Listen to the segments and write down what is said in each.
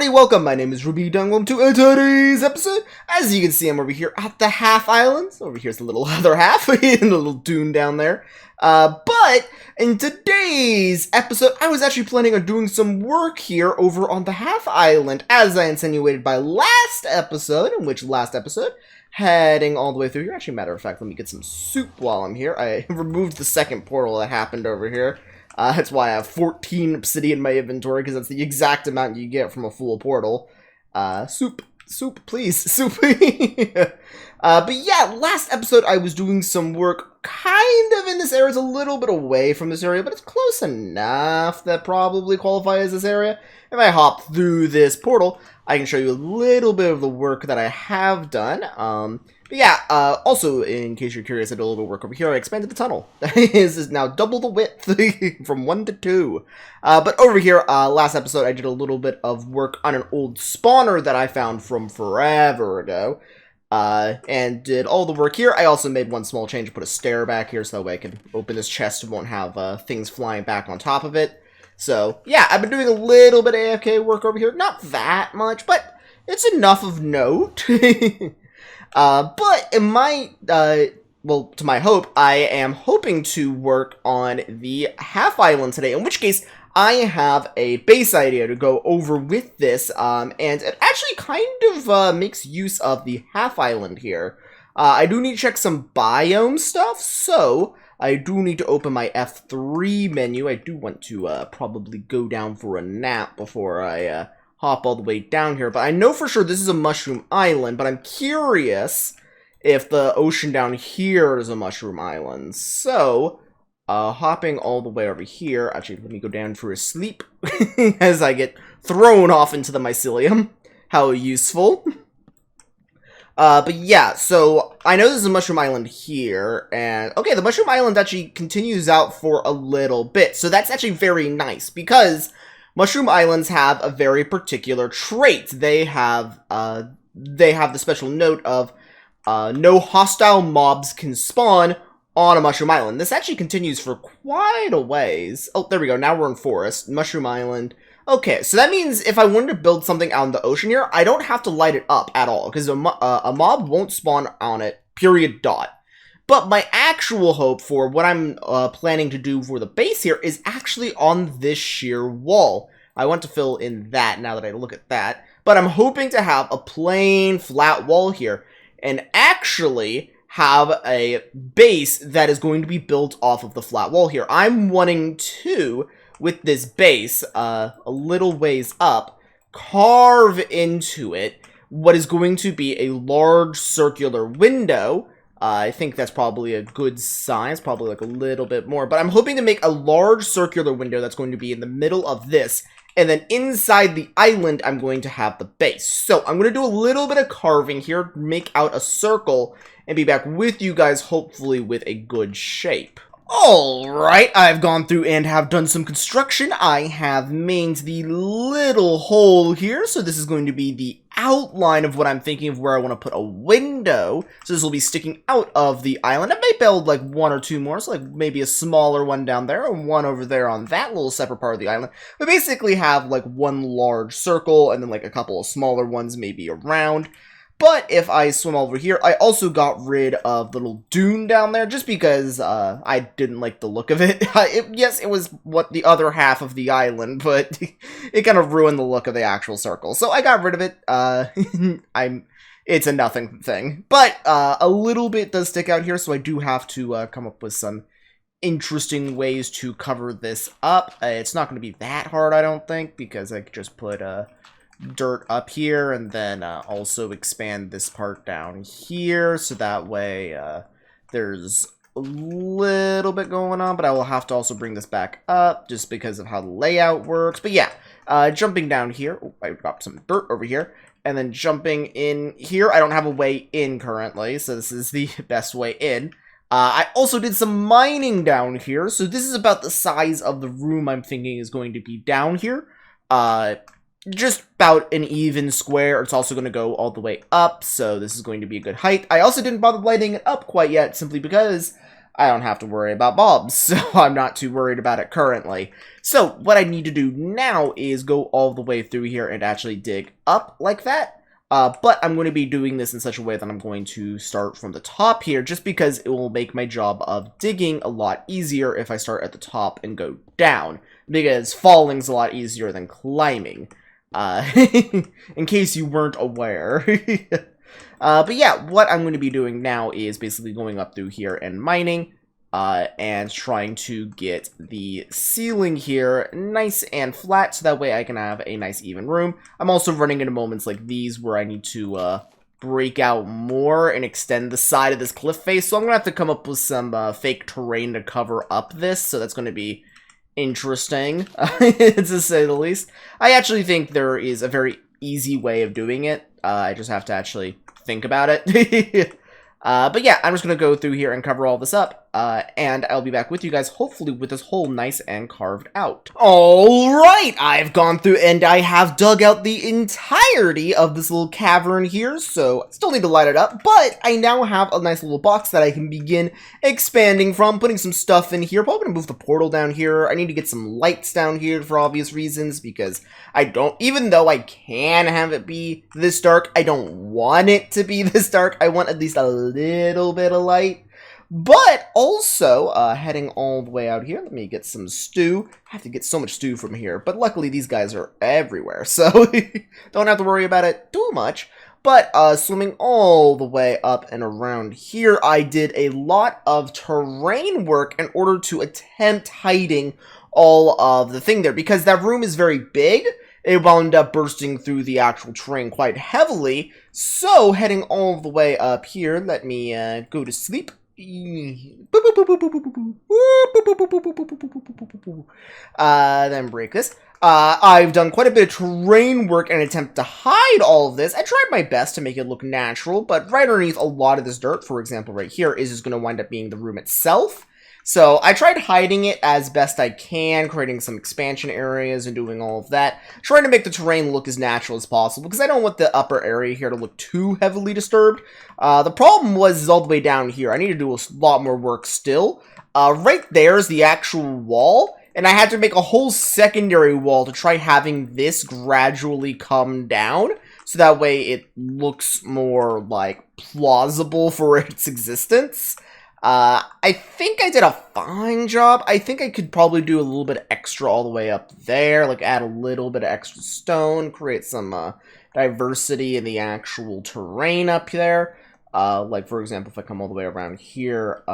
everybody, welcome. My name is Rubydung. Welcome to today's episode. As you can see, I'm over here at the half islands. Over here's the little other half, in the little dune down there. But in today's episode, I was actually planning on doing some work here over on the half island, as I insinuated by last episode, heading all the way through here. Actually, matter of fact, let me get some soup while I'm here. I removed the second portal that happened over here. That's why I have 14 obsidian in my inventory, because that's the exact amount you get from a full portal. Soup, please, soup. But yeah, last episode I was doing some work kind of in this area. It's a little bit away from this area, but it's close enough that probably qualifies as this area. If I hop through this portal, I can show you a little bit of the work that I have done. But yeah, also, in case you're curious, I did a little work over here. I expanded the tunnel. This is now double the width from 1 to 2. But over here, last episode, I did a little bit of work on an old spawner that I found from forever ago. And did all the work here. I also made one small change, put a stair back here so that way I can open this chest and won't have things flying back on top of it. So, yeah, I've been doing a little bit of AFK work over here. Not that much, but it's enough of note. But in my, well, to my hope, I am hoping to work on the half island today, in which case I have a base idea to go over with this, and it actually kind of makes use of the half island here. I do need to check some biome stuff, so I do need to open my F3 menu. I do want to probably go down for a nap before I hop all the way down here, but I know for sure this is a mushroom island, but I'm curious if the ocean down here is a mushroom island. So, hopping all the way over here, actually, let me go down for a sleep as I get thrown off into the mycelium. How useful. But yeah, so I know this is a mushroom island here, and okay, the mushroom island actually continues out for a little bit, so that's actually very nice, because mushroom islands have a very particular trait. They have the special note of no hostile mobs can spawn on a mushroom island. This actually continues for quite a ways. Oh, there we go. Now we're in forest. Mushroom island. Okay, so that means if I wanted to build something out in the ocean here, I don't have to light it up at all, because a mob won't spawn on it, period, dot. But my actual hope for what I'm planning to do for the base here is actually on this sheer wall. I want to fill in that now that I look at that. But I'm hoping to have a plain, flat wall here, and actually have a base that is going to be built off of the flat wall here. I'm wanting to, with this base, a little ways up, carve into it what is going to be a large circular window. I think that's probably a good size, probably like a little bit more, but I'm hoping to make a large circular window that's going to be in the middle of this, and then inside the island, I'm going to have the base. So I'm going to do a little bit of carving here, make out a circle, and be back with you guys, hopefully with a good shape. Alright, I've gone through and have done some construction. I have made the little hole here, so this is going to be the outline of what I'm thinking of where I want to put a window. So this will be sticking out of the island. I may build like one or two more, so like maybe a smaller one down there and one over there on that little separate part of the island. We basically have like one large circle and then like a couple of smaller ones maybe around. But if I swim over here, I also got rid of the little dune down there, just because I didn't like the look of it. Yes, it was what the other half of the island, but it kind of ruined the look of the actual circle. So I got rid of it. It's a nothing thing. But a little bit does stick out here, so I do have to come up with some interesting ways to cover this up. It's not going to be that hard, I don't think, because I could just put dirt up here and then also expand this part down here, so that way there's a little bit going on, but I will have to also bring this back up just because of how the layout works. But yeah, jumping down here, oh, I dropped some dirt over here, and then jumping in here. I don't have a way in currently, so this is the best way in. I also did some mining down here, so this is about the size of the room I'm thinking is going to be down here. Just about an even square. It's also going to go all the way up, so this is going to be a good height. I also didn't bother lighting it up quite yet, simply because I don't have to worry about mobs, so I'm not too worried about it currently. So what I need to do now is go all the way through here and actually dig up like that. But I'm going to be doing this in such a way that I'm going to start from the top here, just because it will make my job of digging a lot easier if I start at the top and go down, because falling's a lot easier than climbing, in case you weren't aware. But yeah, what I'm going to be doing now is basically going up through here and mining, and trying to get the ceiling here nice and flat, so that way I can have a nice even room. I'm also running into moments like these where I need to break out more and extend the side of this cliff face, so I'm gonna have to come up with some fake terrain to cover up this, so that's going to be interesting, to say the least. I actually think there is a very easy way of doing it. I just have to actually think about it. But yeah, I'm just going to go through here and cover all this up, and I'll be back with you guys, hopefully with this hole nice and carved out. Alright, I've gone through and I have dug out the entirety of this little cavern here, so I still need to light it up, but I now have a nice little box that I can begin expanding from, putting some stuff in here. Probably going to move the portal down here. I need to get some lights down here for obvious reasons, because I don't, even though I can have it be this dark, I don't want it to be this dark. I want at least a little bit of light. But also, heading all the way out here, let me get some stew. I have to get so much stew from here, but luckily these guys are everywhere, so don't have to worry about it too much. But swimming all the way up and around here, I did a lot of terrain work in order to attempt hiding all of the thing there, because that room is very big. It wound up bursting through the actual terrain quite heavily. So, heading all the way up here, let me go to sleep. Then break this. I've done quite a bit of terrain work in an attempt to hide all of this. I tried my best to make it look natural, but right underneath a lot of this dirt, for example right here, is just going to wind up being the room itself. So I tried hiding it as best I can, creating some expansion areas and doing all of that, trying to make the terrain look as natural as possible, because I don't want the upper area here to look too heavily disturbed. The problem was all the way down here. I need to do a lot more work still. Right there is the actual wall, and I had to make a whole secondary wall to try having this gradually come down, so that way it looks more, like, plausible for its existence. I think I did a fine job. I think I could probably do a little bit extra all the way up there, like add a little bit of extra stone, create some diversity in the actual terrain up there. Like, for example, if I come all the way around here,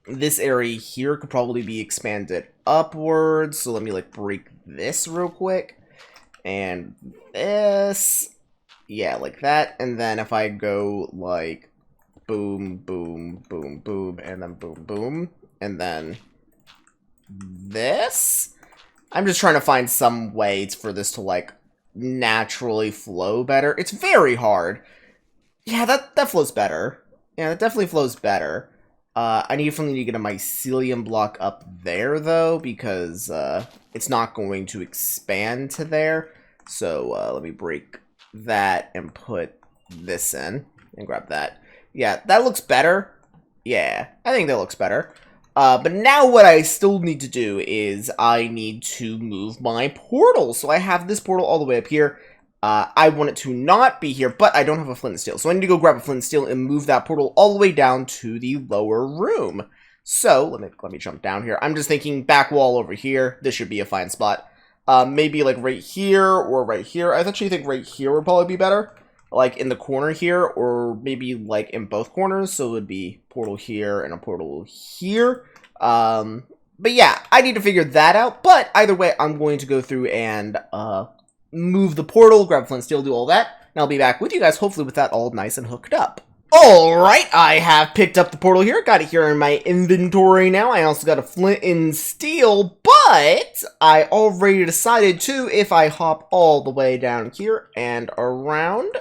this area here could probably be expanded upwards. So let me, like, break this real quick. And this. Yeah, like that. And then if I go, like, boom, boom, boom, boom, and then boom, boom, and then this. I'm just trying to find some ways for this to, like, naturally flow better. It's very hard. Yeah, that flows better. Yeah, that definitely flows better. I definitely need to get a mycelium block up there, though, because it's not going to expand to there. So let me break that and put this in and grab that. Yeah, that looks better. Yeah, I think that looks better. But now what I still need to do is I need to move my portal. So I have this portal all the way up here. I want it to not be here, but I don't have a flint and steel. So I need to go grab a flint and steel and move that portal all the way down to the lower room. So let me jump down here. I'm just thinking back wall over here. This should be a fine spot. Maybe like right here or right here. I actually think right here would probably be better. Like in the corner here, or maybe like in both corners, so it would be portal here and a portal here. But yeah, I need to figure that out, but either way, I'm going to go through and move the portal, grab flint and steel, do all that, and I'll be back with you guys, hopefully with that all nice and hooked up. Alright, I have picked up the portal here, got it here in my inventory now. I also got a flint and steel, but I already decided to, if I hop all the way down here and around,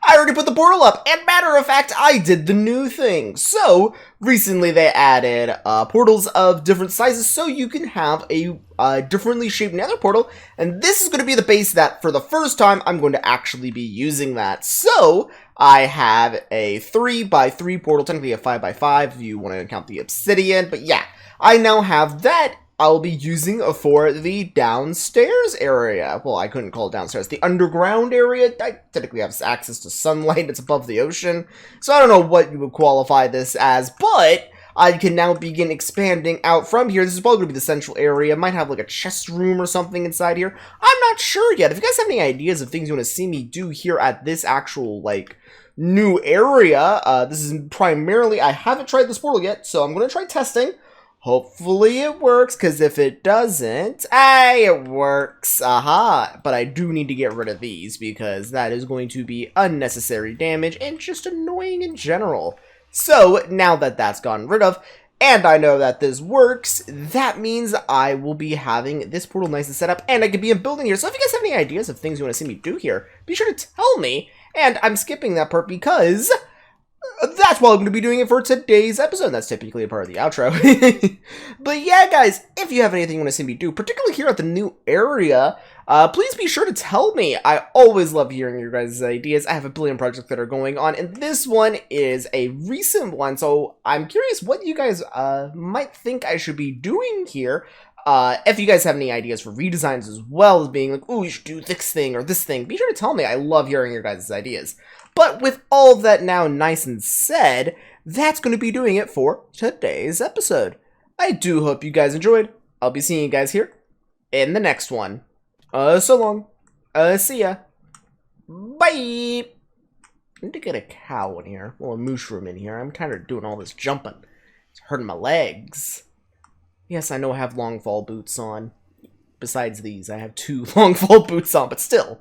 I already put the portal up, and matter of fact, I did the new thing. So, recently they added portals of different sizes, so you can have a differently shaped nether portal, and this is going to be the base that, for the first time, I'm going to actually be using that. So, I have a 3x3 portal, technically a 5x5 if you want to count the obsidian, but yeah, I now have that. I'll be using for the downstairs area. Well, I couldn't call it downstairs. The underground area. I technically have access to sunlight. It's above the ocean. So I don't know what you would qualify this as, but I can now begin expanding out from here. This is probably going to be the central area. Might have like a chest room or something inside here. I'm not sure yet. If you guys have any ideas of things you want to see me do here at this actual, like, new area, this is primarily, I haven't tried this portal yet, so I'm going to try testing. Hopefully it works, because if it doesn't, it works, aha. But I do need to get rid of these, because that is going to be unnecessary damage and just annoying in general. So, now that that's gotten rid of, and I know that this works, that means I will be having this portal nice and set up, and I could be in building here. So if you guys have any ideas of things you want to see me do here, be sure to tell me. And I'm skipping that part because that's what I'm going to be doing it for today's episode. That's typically a part of the outro. But yeah, guys, if you have anything you want to see me do, particularly here at the new area, please be sure to tell me. I always love hearing your guys' ideas. I have a billion projects that are going on, and this one is a recent one, so I'm curious what you guys might think I should be doing here. If you guys have any ideas for redesigns as well as being like, ooh, you should do this thing or this thing, be sure to tell me. I love hearing your guys' ideas. But with all of that now nice and said, that's going to be doing it for today's episode. I do hope you guys enjoyed. I'll be seeing you guys here in the next one. So long. See ya. Bye. I need to get a cow in here. Well, a mushroom in here. I'm tired of doing all this jumping. It's hurting my legs. Yes, I know I have long fall boots on. Besides these, I have 2 long fall boots on, but still.